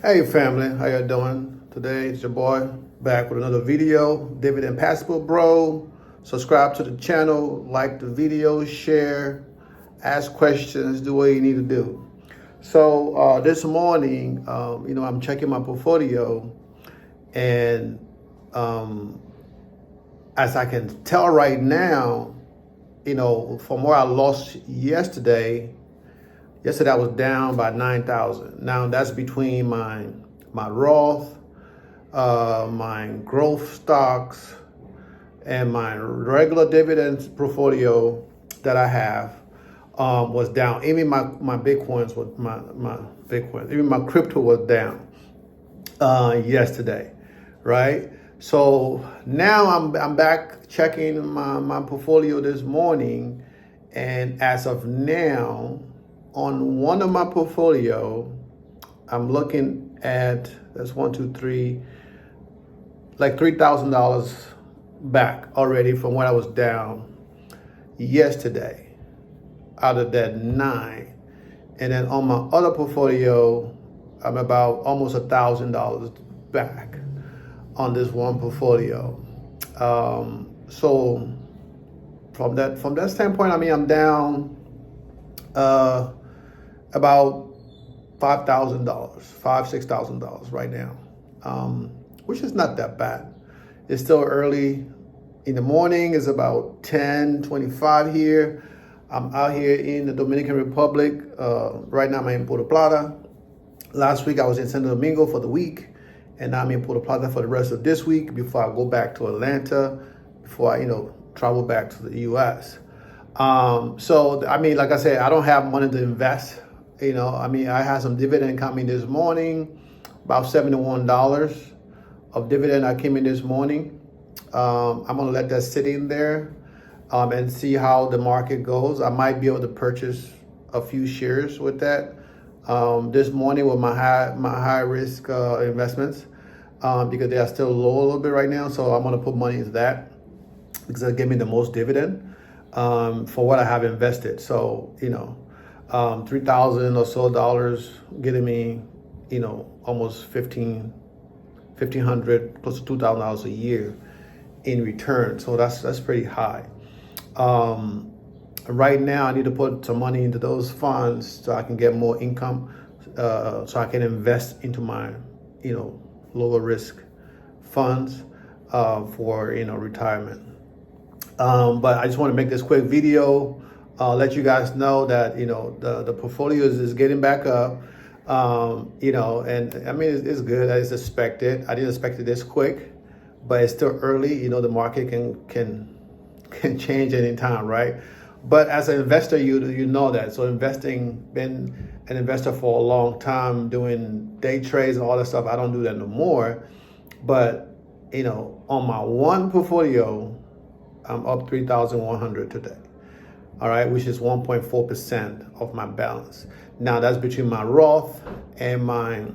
Hey family, how you doing? Today it's your boy back with another video. Dividend Passable Bro. Subscribe to the channel, like the video, share, ask questions, do what you need to do. So this morning, I'm checking my portfolio, and as I can tell right now, from where I lost yesterday. Yesterday I was down by 9,000. Now that's between my Roth, my growth stocks, and my regular dividends portfolio that I have was down. Even my Bitcoins was my Bitcoin. Even my crypto was down yesterday, right? So now I'm back checking my portfolio this morning, and as of now, on one of my portfolio, I'm looking at that's one, two, three, like $3,000 back already from what I was down yesterday out of that nine. And then on my other portfolio, I'm about almost $1,000 back on this one portfolio. So from that standpoint, I mean, I'm down about $5,000, $6,000 right now, which is not that bad. It's still early in the morning. It's about 10:25 here. I'm out here in the Dominican Republic. Right now I'm in Puerto Plata. Last week I was in Santo Domingo for the week, and now I'm in Puerto Plata for the rest of this week before I go back to Atlanta, before I travel back to the U.S. So I mean, like I said, I don't have money to invest. I had some dividend coming this morning, about $71 of dividend that came in this morning. I'm gonna let that sit in there and see how the market goes. I might be able to purchase a few shares with that this morning with my high risk investments because they are still low a little bit right now. So I'm gonna put money into that because it gave me the most dividend for what I have invested. So $3,000 or so dollars, getting me, almost $1,500 close to $2,000 a year in return. So that's pretty high. Right now, I need to put some money into those funds so I can get more income, so I can invest into my, lower risk funds for retirement. But I just want to make this quick video. Let you guys know that the portfolio is getting back up, and I mean it's good as expected. I didn't expect it this quick, but it's still early. The market can change anytime, right? But as an investor, you know that. So been an investor for a long time, doing day trades and all that stuff. I don't do that no more. But on my one portfolio, I'm up 3,100 today. All right, which is 1.4% of my balance. Now that's between my Roth and my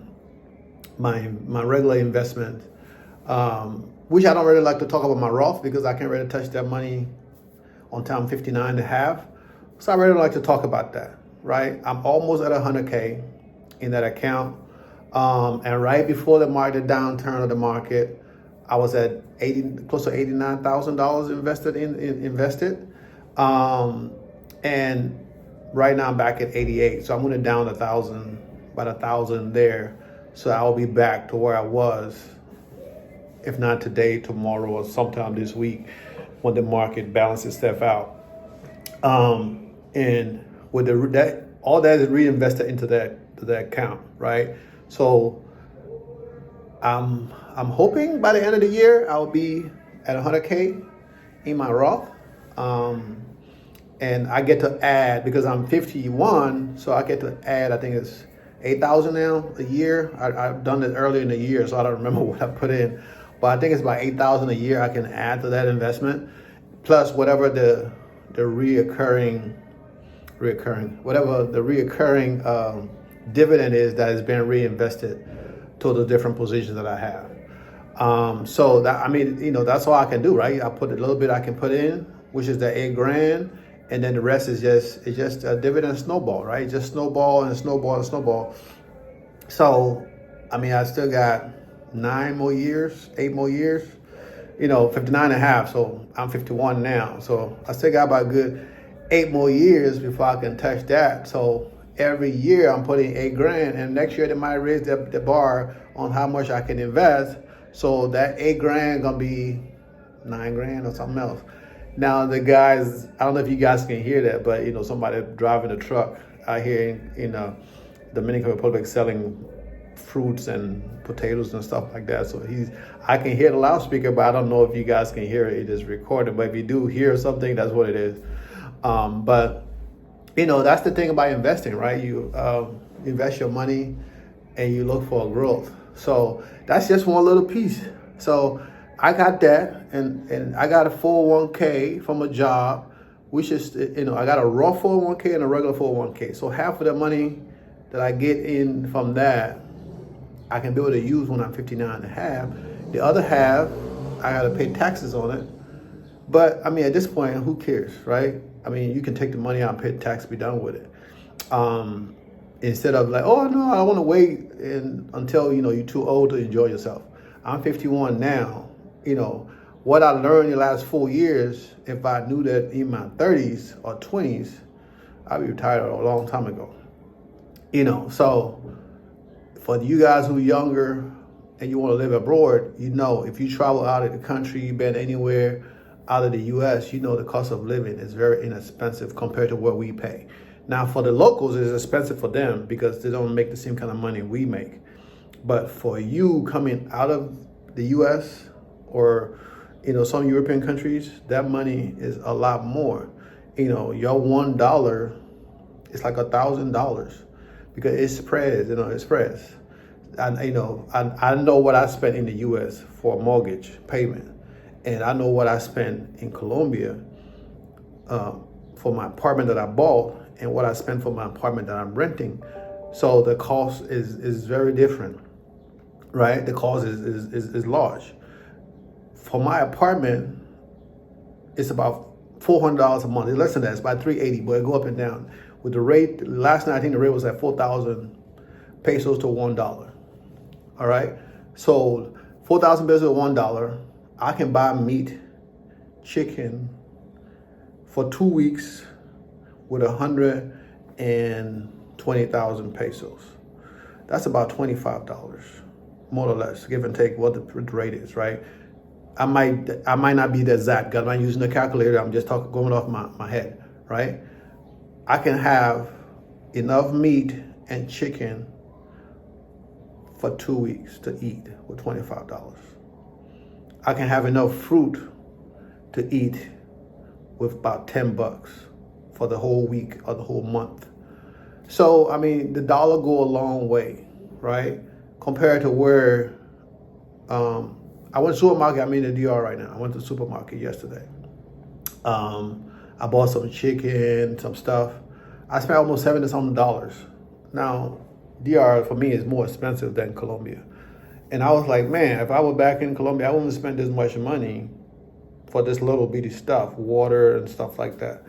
regular investment, which I don't really like to talk about my Roth because I can't really touch that money on time 59 and a half. So I really like to talk about that, right? I'm almost at 100K in that account. And right before the market downturn of the market, I was at close to $89,000 invested. And right now I'm back at 88. So I'm going to down about 1,000 there. So I'll be back to where I was, if not today, tomorrow, or sometime this week when the market balances itself out. And with all that is reinvested into that account, right? So I'm hoping by the end of the year I'll be at 100K in my Roth. And I get to add, because I'm 51, so I get to add, I think it's 8,000 now a year. I've done it earlier in the year, so I don't remember what I put in. But I think it's about 8,000 a year I can add to that investment, plus whatever the reoccurring dividend is that is being reinvested to the different positions that I have. So that, I mean, that's all I can do, right? I put a little bit I can put in, which is the $8,000, and then the rest is just a dividend snowball, right? Just snowball and snowball and snowball. So I mean, I still got 9 more years, 8 more years, 59 and a half. So I'm 51 now. So I still got about a good 8 more years before I can touch that. So every year I'm putting 8 grand, and next year they might raise the bar on how much I can invest. So that 8 grand gonna be 9 grand or something else. Now the guys, I don't know if you guys can hear that, but somebody driving a truck out here in Dominican Republic selling fruits and potatoes and stuff like that. So I can hear the loudspeaker, but I don't know if you guys can hear it. It is recorded, but if you do hear something, that's what it is. But that's the thing about investing, right? You invest your money and you look for growth. So that's just one little piece. So I got that, and I got a 401k from a job, which is, I got a raw 401k and a regular 401k. So half of the money that I get in from that, I can be able to use when I'm 59 and a half. The other half, I got to pay taxes on it. But I mean, at this point, who cares, right? I mean, you can take the money out and pay the tax, be done with it. Instead of like, oh no, I want to wait until you're too old to enjoy yourself. I'm 51 now. What I learned in the last 4 years, if I knew that in my 30s or 20s, I'd be retired a long time ago. So for you guys who are younger and you want to live abroad, if you travel out of the country, you've been anywhere out of the U.S., the cost of living is very inexpensive compared to what we pay. Now, for the locals, it's expensive for them because they don't make the same kind of money we make. But for you coming out of the U.S. or some European countries, that money is a lot more. Your $1 is like $1,000 because it spreads. It spreads. I know what I spent in the U.S. for a mortgage payment, and I know what I spent in Colombia for my apartment that I bought, and what I spent for my apartment that I'm renting. So the cost is very different, right? The cost is large. For my apartment, it's about $400 a month. It's less than that. It's about $380, but it go up and down. With the rate, last night I think the rate was at 4,000 pesos to $1. All right? So 4,000 pesos to $1, I can buy meat, chicken for 2 weeks with 120,000 pesos. That's about $25, more or less, give and take what the rate is, right? I might not be the exact, because I'm not using the calculator, I'm just going off my head, right? I can have enough meat and chicken for 2 weeks to eat with $25. I can have enough fruit to eat with about $10 for the whole week or the whole month. So, I mean, the dollar go a long way, right? Compared to where, I went to the supermarket, I'm in the DR right now. I went to the supermarket yesterday. I bought some chicken, some stuff. I spent almost $70 something. Now, DR for me is more expensive than Colombia. And I was like, man, if I were back in Colombia, I wouldn't spend this much money for this little bitty stuff, water and stuff like that.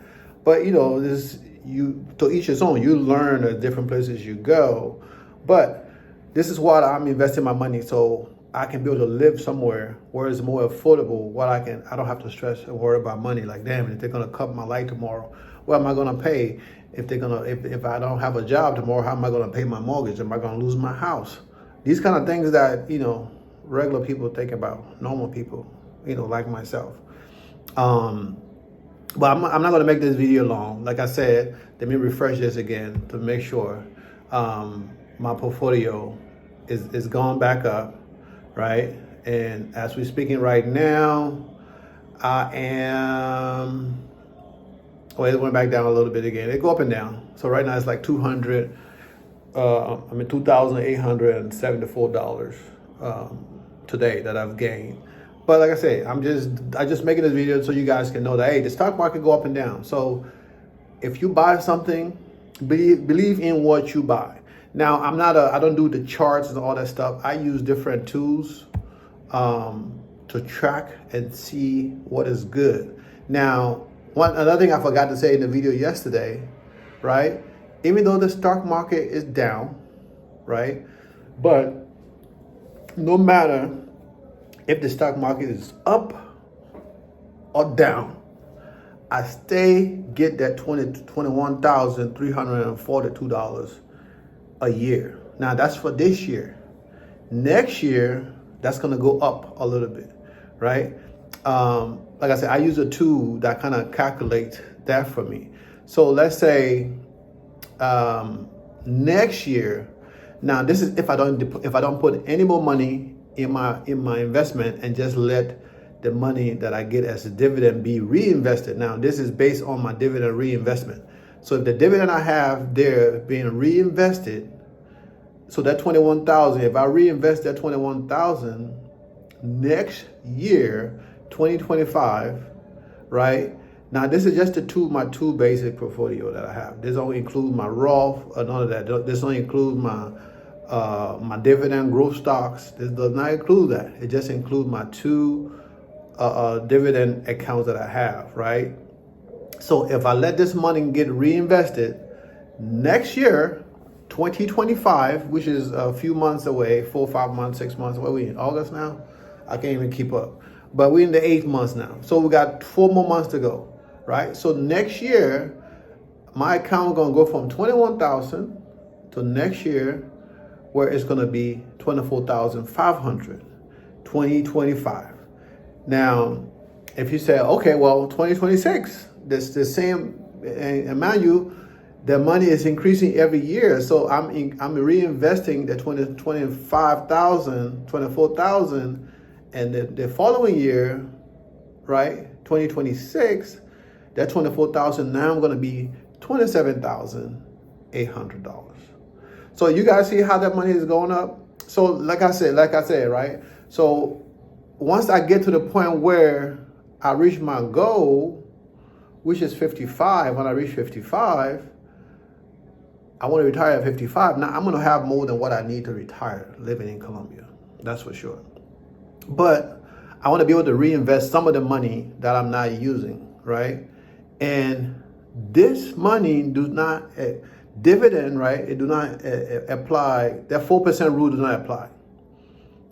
But to each his own. You learn at different places you go. But this is what I'm investing my money, so I can be able to live somewhere where it's more affordable. I don't have to stress and worry about money. Like, damn, if they're gonna cut my light tomorrow, what am I gonna pay? If I don't have a job tomorrow, how am I gonna pay my mortgage? Am I gonna lose my house? These kind of things that regular people think about, normal people, like myself. But I'm not going to make this video long. Like I said, let me refresh this again to make sure my portfolio is going back up, right? And as we're speaking right now, I am, it went back down a little bit again. It go up and down. So right now it's like $2,874 today that I've gained. But like I say, I just making this video so you guys can know that, hey, the stock market go up and down. So if you buy something, believe in what you buy. Now, I don't do the charts and all that stuff. I use different tools to track and see what is good. Now, another thing I forgot to say in the video yesterday, right? Even though the stock market is down, right? But no matter if the stock market is up or down, I get that $21,342 a year. Now that's for this year. Next year, that's gonna go up a little bit, right? Like I said, I use a tool that kind of calculates that for me. So let's say next year. Now this is if I don't put any more money in my investment and just let the money that I get as a dividend be reinvested. Now this is based on my dividend reinvestment. So if the dividend I have there being reinvested, so that 21,000, if I reinvest that 21,000 next year, 2025, right? Now this is just my two basic portfolio that I have. This don't include my Roth or none of that. This don't include my dividend growth stocks. This does not include that. It just includes my two dividend accounts that I have, right? So if I let this money get reinvested next year, 2025, which is a few months away, 4, 5 months, 6 months. What are we in August now? I can't even keep up. But we're in the 8th month now. So we got 4 more months to go, right? So next year, my account is going to go from 21,000 to next year, where it's going to be 24,500, 2025. Now, if you say, okay, well, 2026, that's the same, and mind you, the money is increasing every year. So I'm reinvesting the 25,000, 24,000, and the following year, right, 2026, that 24,000 now I'm going to be $27,800. So you guys see how that money is going up? So like I said, right? So once I get to the point where I reach my goal, which is 55, when I reach 55, I want to retire at 55. Now I'm going to have more than what I need to retire living in Colombia. That's for sure. But I want to be able to reinvest some of the money that I'm not using, right? And this money does not, dividend, right? It do not apply, that 4% rule does not apply.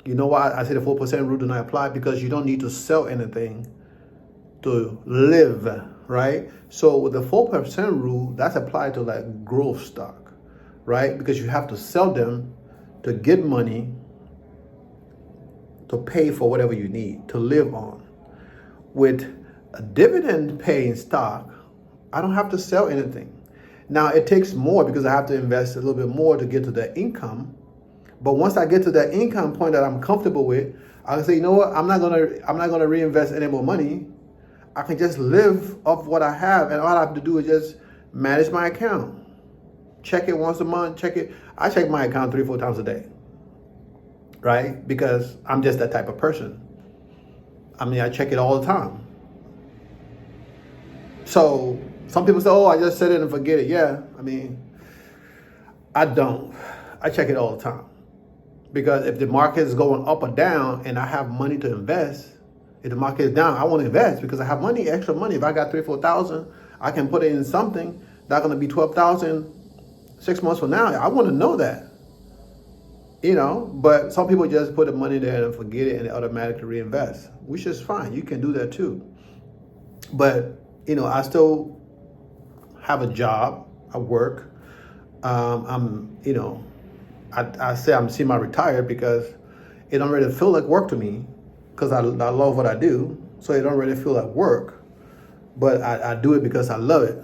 You know why I say the 4% rule does not apply? Because you don't need to sell anything to live, right? So with the 4% rule, that's applied to like growth stock, right? Because you have to sell them to get money to pay for whatever you need to live on. With a dividend paying stock, I don't have to sell anything. Now it takes more because I have to invest a little bit more to get to the income. But once I get to that income point that I'm comfortable with, I can say, you know what, I'm not gonna reinvest any more money. I can just live off what I have, and all I have to do is just manage my account. Check it once a month, check it. I check my account 3-4 times a day, right? Because I'm just that type of person. I mean, I check it all the time. So some people say, oh, I just set it and forget it. Yeah, I mean, I don't. I check it all the time. Because if the market is going up or down and I have money to invest, if the market is down, I want to invest because I have money, extra money. If I got 3,000-4,000, I can put it in something that's going to be 12,000 6 months from now. I want to know that, you know. But some people just put the money there and forget it and automatically reinvest, which is fine. You can do that too. But you know, I still have a job. I work. You know, I say I'm semi-retired because it don't really feel like work to me because I love what I do. So it don't really feel like work, but I do it because I love it.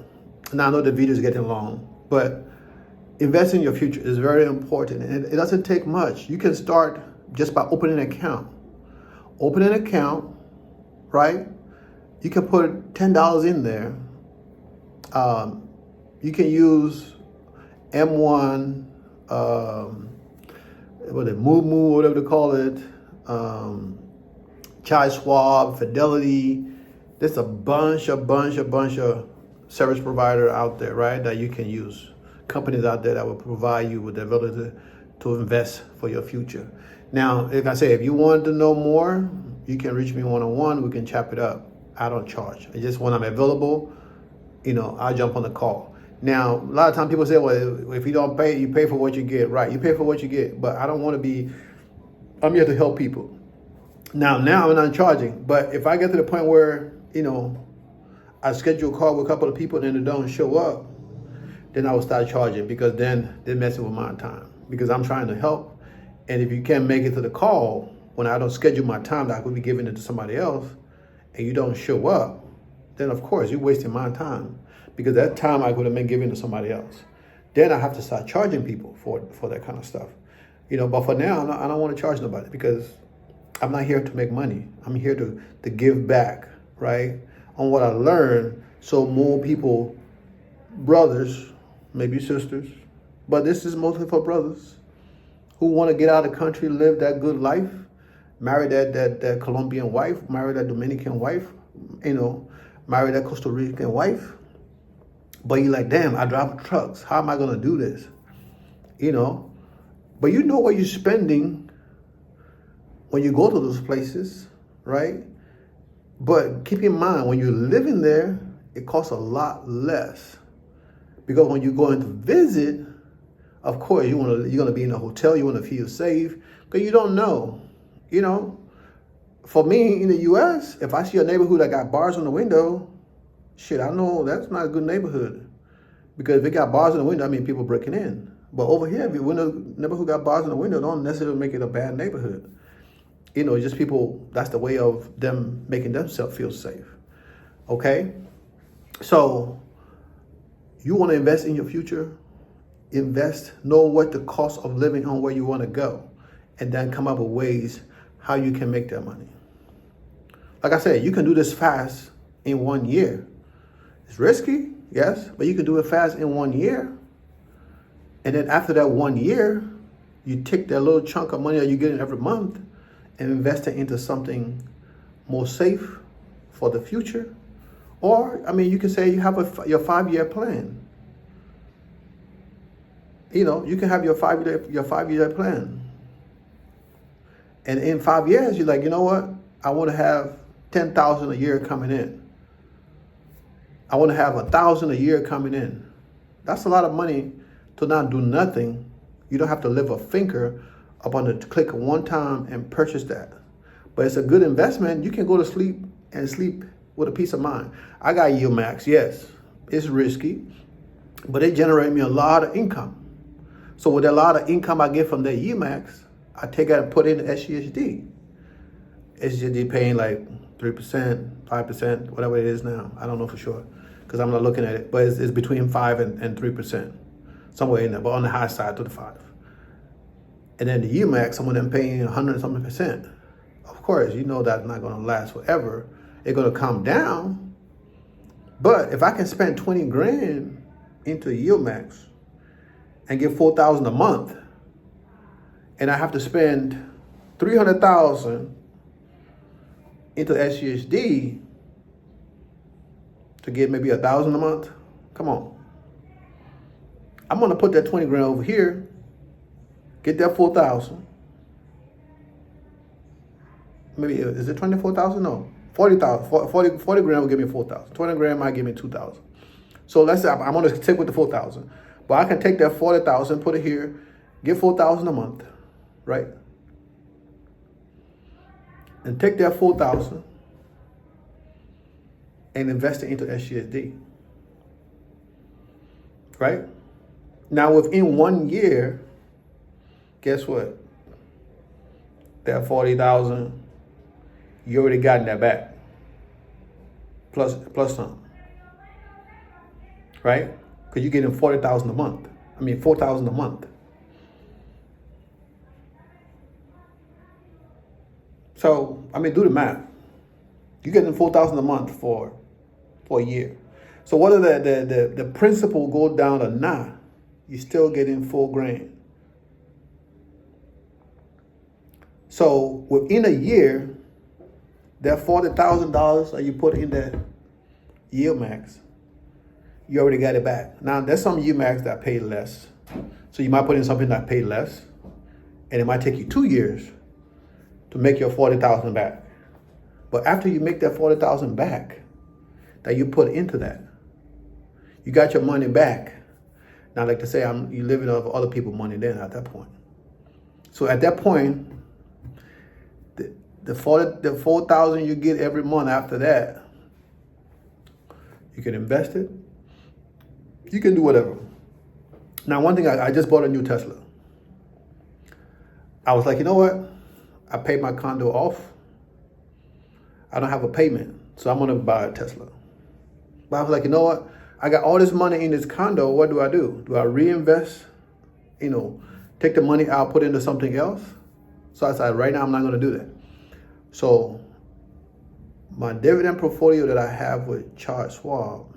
Now I know the video is getting long, but investing in your future is very important, and it doesn't take much. You can start just by opening an account. Open an account, right? You can put $10 in there. You can use M1, Moo, whatever they call it, Chai Schwab, Fidelity. There's a bunch of service provider out there, right, that you can use. Companies out there that will provide you with the ability to invest for your future. Now, like I say, if you want to know more, you can reach me one-on-one. We can chop it up. I don't charge. It's just when I'm available, you know, I'll jump on the call. Now, a lot of times people say, well, if you don't pay, you pay for what you get. Right, you pay for what you get. But I don't want to be I'm here to help people. Now I'm not charging, but if I get to the point where, I schedule a call with a couple of people and then they don't show up, then I will start charging, because then they're messing with my time, because I'm trying to help. And if you can't make it to the call when I don't schedule my time that I could be giving it to somebody else, and you don't show up, then of course you're wasting my time, because that time I could have been giving to somebody else. Then I have to start charging people for that kind of stuff. But for now, I don't want to charge nobody, because I'm not here to make money. I'm here to give back, right, on what I learned, so more people, brothers, maybe sisters, but this is mostly for brothers who want to get out of the country, live that good life, marry that Colombian wife, marry that Dominican wife, marry that Costa Rican wife. But you're like, damn, I drive trucks. How am I going to do this? But you know what you're spending when you go to those places, right? But keep in mind, when you're living there, it costs a lot less. Because when you're going to visit, of course, you're going to be in a hotel, you want to feel safe, because you don't know. For me in the U.S., if I see a neighborhood that got bars on the window, shit, I know that's not a good neighborhood. Because if it got bars in the window, I mean people breaking in. But over here, if your neighborhood got bars in the window, don't necessarily make it a bad neighborhood. Just people, that's the way of them making themselves feel safe. Okay? So, you want to invest in your future? Invest, know what the cost of living on where you want to go, and then come up with ways how you can make that money. Like I said, you can do this fast in 1 year. It's risky, yes, but you can do it fast in 1 year. And then after that 1 year, you take that little chunk of money that you're getting every month and invest it into something more safe for the future. Or, you can say you have your 5-year plan. You can have your 5-year plan. And in 5 years, you're like, you know what? I want to have 10,000 a year coming in. I want to have 1,000 a year coming in. That's a lot of money to not do nothing. You don't have to live a finger upon the click one time and purchase that. But it's a good investment. You can go to sleep and sleep with a peace of mind. I got yield max. Yes, it's risky, but it generated me a lot of income. So with a lot of income I get from that yield max, I take it and put it in SGSD. SGSD paying like 3%, 5%, whatever it is now. I don't know for sure, because I'm not looking at it, but it's between 5 and 3%, somewhere in there, but on the high side to the 5. And then the UMAX, some of them paying 100 something percent. Of course, that's not going to last forever. It's going to come down. But if I can spend 20 grand into UMAX and get 4,000 a month, and I have to spend 300,000 into SGSD to get maybe 1,000 a month, come on. I'm going to put that 20 grand over here, get that 4,000. Maybe, is it 24,000? No, 40,000. 40 grand will give me 4,000. 20 grand might give me 2,000. So let's say I'm going to stick with the 4,000. But I can take that 40,000, put it here, get 4,000 a month, right? And take that 4,000 and invest it into SGSD, right? Now within 1 year, guess what? That 40,000, you already gotten that back. Plus some, right? Because you're getting 40,000 a month. 4,000 a month. So, do the math. You're getting 4,000 a month for a year. So whether the principal go down or not, you're still getting 4 grand. So within a year, that $40,000 that you put in that yield max, you already got it back. Now there's some yield max that pay less. So you might put in something that pay less, and it might take you 2 years to make your 40,000 back. But after you make that 40,000 back that you put into that, you got your money back. Now, like to say, you living off other people's money then at that point. So at that point, The 4,000 you get every month after that, you can invest it. You can do whatever. Now, one thing, I just bought a new Tesla. I was like, you know what? I paid my condo off. I don't have a payment, so I'm gonna buy a Tesla. But I was like, you know what? I got all this money in this condo. What do? Do I reinvest? Take the money out, put it into something else? So I said, right now, I'm not gonna do that. So my dividend portfolio that I have with Charles Schwab,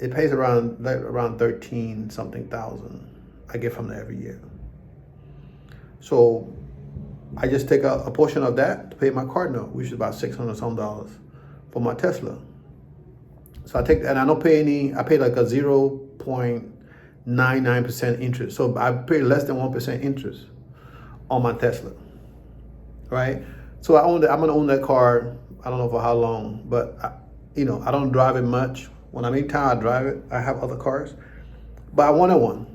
it pays around 13 something thousand I get from there every year. So I just take a portion of that to pay my card note, which is about $600 some for my Tesla. So I take that, and I don't pay any. I pay like a 0.99% interest. So I pay less than 1% interest on my Tesla, right? So I own that. I'm gonna own that car. I don't know for how long, but I don't drive it much. When I'm in town, I drive it. I have other cars, but I wanted one,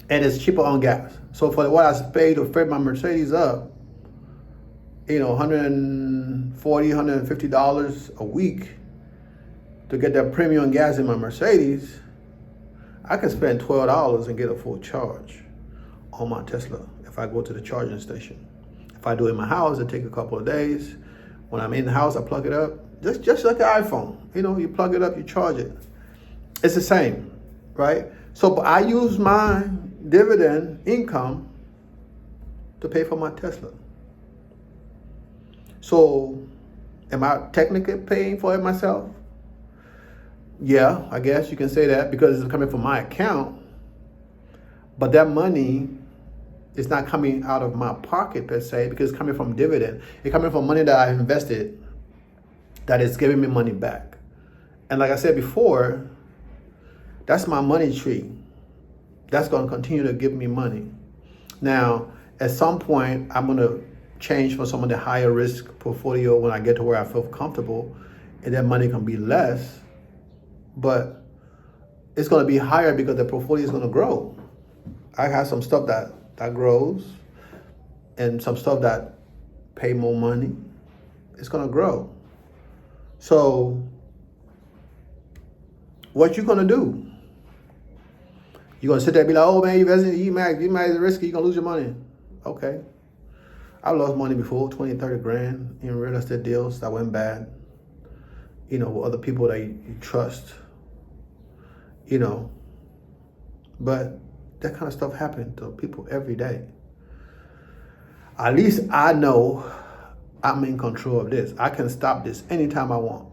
and it's cheaper on gas. So for what I paid to fill my Mercedes up, $140, $150 a week to get that premium gas in my Mercedes, I can spend $12 and get a full charge on my Tesla if I go to the charging station. If I do it in my house, it take a couple of days. When I'm in the house, I plug it up. Just like an iPhone. You plug it up, you charge it. It's the same, right? So I use my dividend income to pay for my Tesla. So am I technically paying for it myself? Yeah, I guess you can say that because it's coming from my account. But that money is not coming out of my pocket per se, because it's coming from dividend. It's coming from money that I invested that is giving me money back. And like I said before, that's my money tree. That's going to continue to give me money. Now, at some point, I'm going to change for some of the higher risk portfolio when I get to where I feel comfortable, and that money can be less, but it's going to be higher because the portfolio is going to grow. I have some stuff that grows and some stuff that pay more money. It's going to grow. So what you going to do? You're going to sit there and be like, oh man, you might be risky, you're going to lose your money. Okay. I've lost money before, 20, 30 grand in real estate deals that went bad. With other people that you trust. But that kind of stuff happens to people every day. At least I know I'm in control of this. I can stop this anytime I want.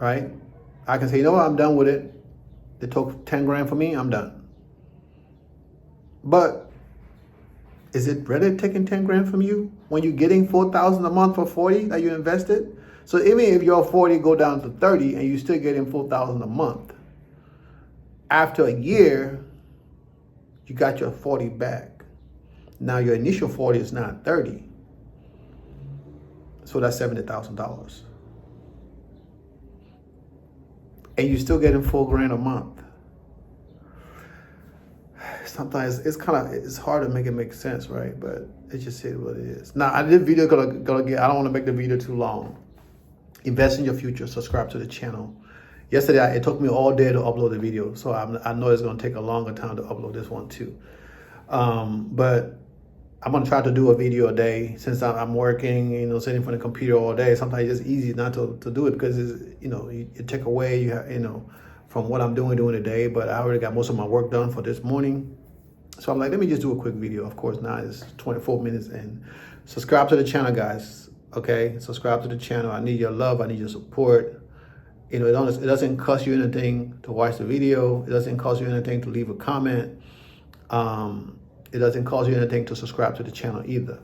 Right? I can say, you know what, I'm done with it. They took 10 grand from me, I'm done. But is it really taking 10 grand from you when you're getting 4,000 a month for 40 that you invested? So even if your 40 go down to 30 and you're still getting 4,000 a month, after a year, you got your 40 back. Now your initial 40 is now 30. So that's $70,000. And you're still getting $4,000 a month. Sometimes it's hard to make it make sense, right? But it just is what it is. Now, this video gonna get. I don't want to make the video too long. Invest in your future. Subscribe to the channel. Yesterday, it took me all day to upload the video, so I know it's gonna take a longer time to upload this one too. But I'm gonna try to do a video a day since I'm working. Sitting in front of the computer all day. Sometimes it's easy not to do it because you take away from what I'm doing during the day. But I already got most of my work done for this morning. So I'm like, let me just do a quick video. Of course, now it's 24 minutes in. Subscribe to the channel, guys. Okay, subscribe to the channel. I need your love. I need your support. It doesn't cost you anything to watch the video. It doesn't cost you anything to leave a comment. It doesn't cost you anything to subscribe to the channel either,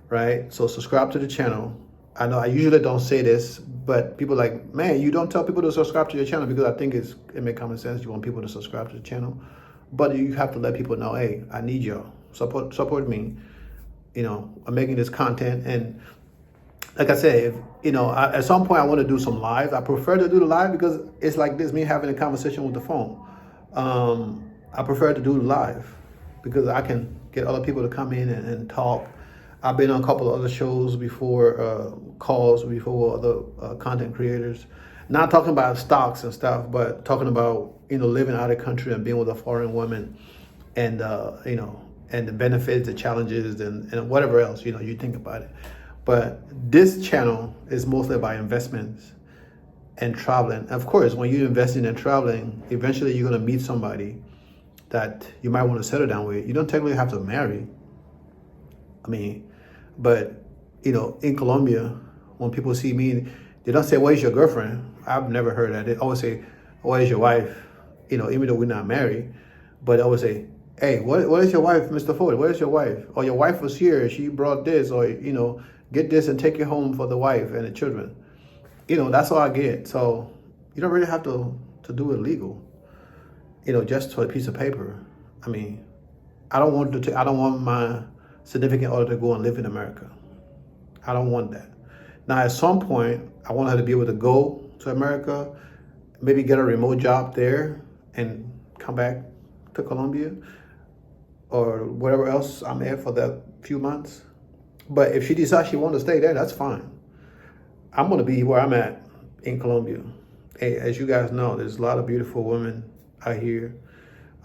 right? So subscribe to the channel. I know I usually don't say this, but people are like, man, you don't tell people to subscribe to your channel, because I think it makes common sense. You want people to subscribe to the channel. But you have to let people know, hey, I need your support me. I'm making this content. And like I said, at some point I want to do some live. I prefer to do the live because it's like this, me having a conversation with the phone. I prefer to do the live because I can get other people to come in and talk. I've been on a couple of other shows before, calls before other content creators. Not talking about stocks and stuff, but talking about living out of the country and being with a foreign woman, and and the benefits, the challenges, and whatever else you think about it. But this channel is mostly about investments and traveling. Of course, when you're investing and traveling, eventually you're gonna meet somebody that you might want to settle down with. You don't technically have to marry. I mean, but in Colombia, when people see me, they don't say, "Where's your girlfriend?" I've never heard that. They always say, "Where's your wife?" Even though we're not married, but I always say, "Hey, what is your wife, Mr. Ford? Where's your wife? Or your wife was here. She brought this, or get this and take it home for the wife and the children." That's all I get. So you don't really have to do it legal. Just for a piece of paper. I mean, I don't want my significant other to go and live in America. I don't want that. Now, at some point, I want her to be able to go to America, maybe get a remote job there, and come back to Colombia or whatever else I'm at for that few months. But if she decides she wants to stay there, that's fine. I'm going to be where I'm at in Colombia. As you guys know, there's a lot of beautiful women out here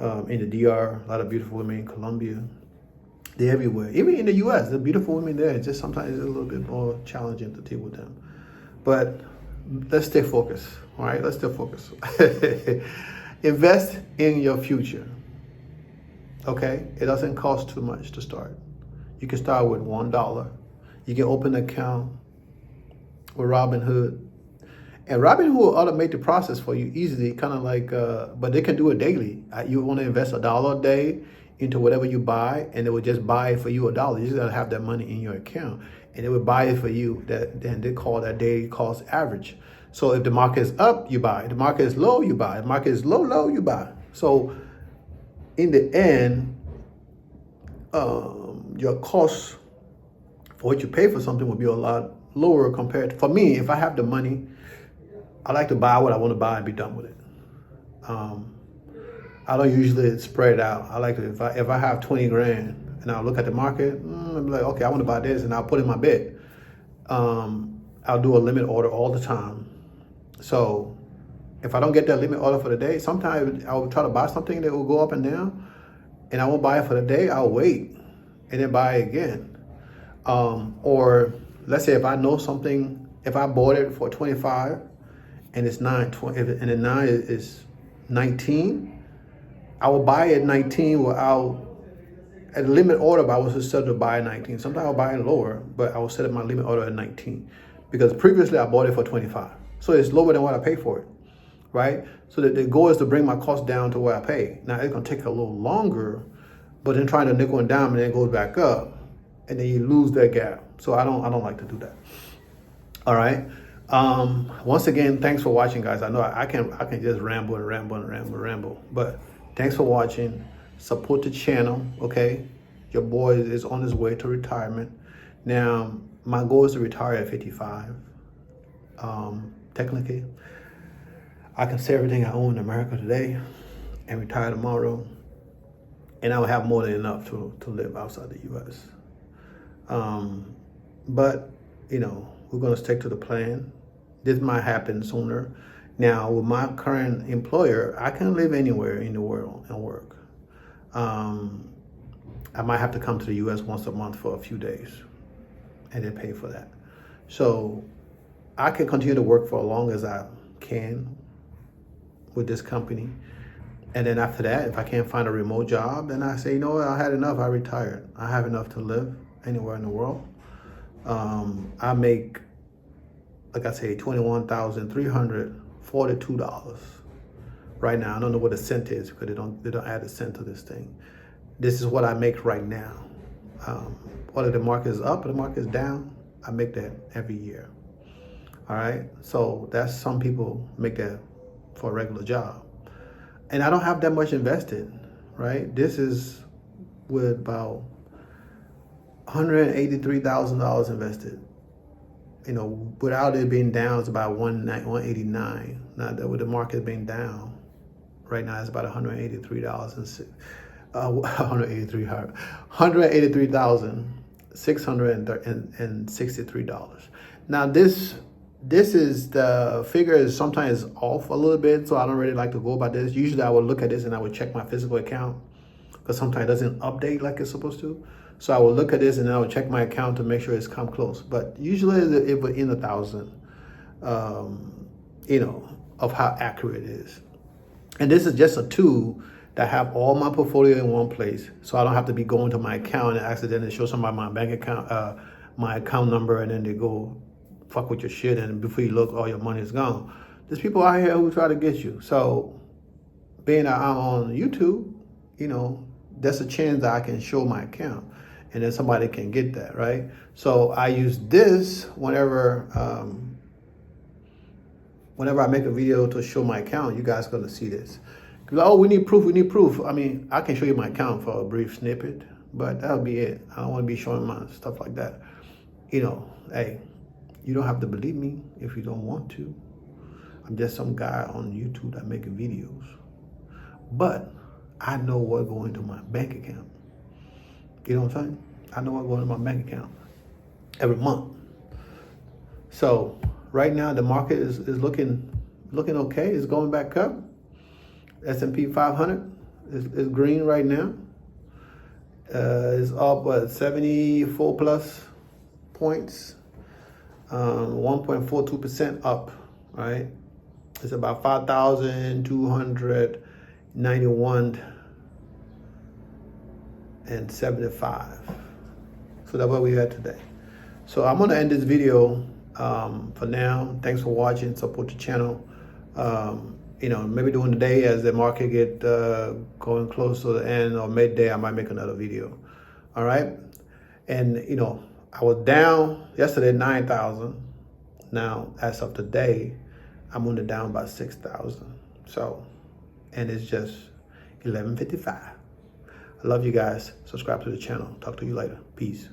in the DR, a lot of beautiful women in Colombia. They're everywhere. Even in the US, the beautiful women there. Just sometimes it's a little bit more challenging to deal with them. But let's stay focused. All right, let's stay focused. Invest in your future. Okay? It doesn't cost too much to start. You can start with $1. You can open an account with Robinhood. And Robinhood will automate the process for you easily, kind of like, but they can do it daily. You want to invest $1 a day into whatever you buy, and it will just buy it for you $1. You just gotta have that money in your account, and it will buy it for you. Then they call that day cost average. So if the market is up, you buy. If the market is low, you buy. If the market is low, you buy. So in the end, your cost for what you pay for something will be a lot lower compared to, for me, if I have the money, I like to buy what I want to buy and be done with it. I don't usually spread it out. I like to, if I have 20 grand and I look at the market, I'm like, okay, I want to buy this, and I'll put in my bid. I'll do a limit order all the time. So if I don't get that limit order for the day, sometimes I will try to buy something that will go up and down, and I won't buy it for the day. I'll wait and then buy it again. Or let's say if I know something, if I bought it for 25 and it's 9, and the 9 is 19, I will buy it at 19 without at limit order, but I was set to buy at 19. Sometimes I'll buy it lower, but I will set up my limit order at 19 because previously I bought it for 25. So it's lower than what I paid for it, right? So the goal is to bring my cost down to where I pay. Now it's gonna take a little longer, but then trying to nickel and dime and then it goes back up, and then you lose that gap. So I don't like to do that. All right. Once again, thanks for watching, guys. I know I can just ramble, but thanks for watching. Support the channel, okay? Your boy is on his way to retirement. Now, my goal is to retire at 55. Technically, I can sell everything I own in America today and retire tomorrow, and I will have more than enough to live outside the U.S. But, we're going to stick to the plan. This might happen sooner. Now, with my current employer, I can live anywhere in the world and work. I might have to come to the U.S. once a month for a few days and then pay for that. So I can continue to work for as long as I can with this company. And then after that, if I can't find a remote job, then I say, I had enough, I retired. I have enough to live anywhere in the world. I make, like I say, $21,342 right now. I don't know what a cent is because they don't add a cent to this thing. This is what I make right now. Whether the market is up or the market is down, I make that every year. All right. So that's, some people make that for a regular job. And I don't have that much invested, right? This is with about $183,000 invested. Without it being down, it's about 189. Now that with the market being down, right now it's about $183,000. $663. Now this is the figure is sometimes off a little bit, so I don't really like to go by this. Usually I would look at this and I would check my physical account because sometimes it doesn't update like it's supposed to. So I will look at this and then I will check my account to make sure it's come close. But usually it will in 1,000, of how accurate it is. And this is just a tool that have all my portfolio in one place, so I don't have to be going to my account and accidentally show somebody my bank account, my account number, and then they go fuck with your shit, and before you look, all your money is gone. There's people out here who try to get you. So being that I'm on YouTube, there's a chance that I can show my account, and then somebody can get that, right? So I use this whenever I make a video to show my account. You guys gonna see this. Oh, we need proof. I mean, I can show you my account for a brief snippet, but that'll be it. I don't want to be showing my stuff like that. Hey, you don't have to believe me if you don't want to. I'm just some guy on YouTube that making videos. But I know what going into my bank account. You know what I'm saying? I know what going into my bank account every month. So right now the market is looking okay. It's going back up. S&P 500 is green right now. It's up 74 plus points, 1.42% up, right? It's about 5,291.75. So that's what we had today. So I'm gonna end this video for now. Thanks for watching. Support the channel. Maybe during the day as the market get going close to the end or midday, I might make another video. All right. And, I was down yesterday, 9,000. Now, as of today, I'm only down about 6,000. So, and it's just 11:55. I love you guys. Subscribe to the channel. Talk to you later. Peace.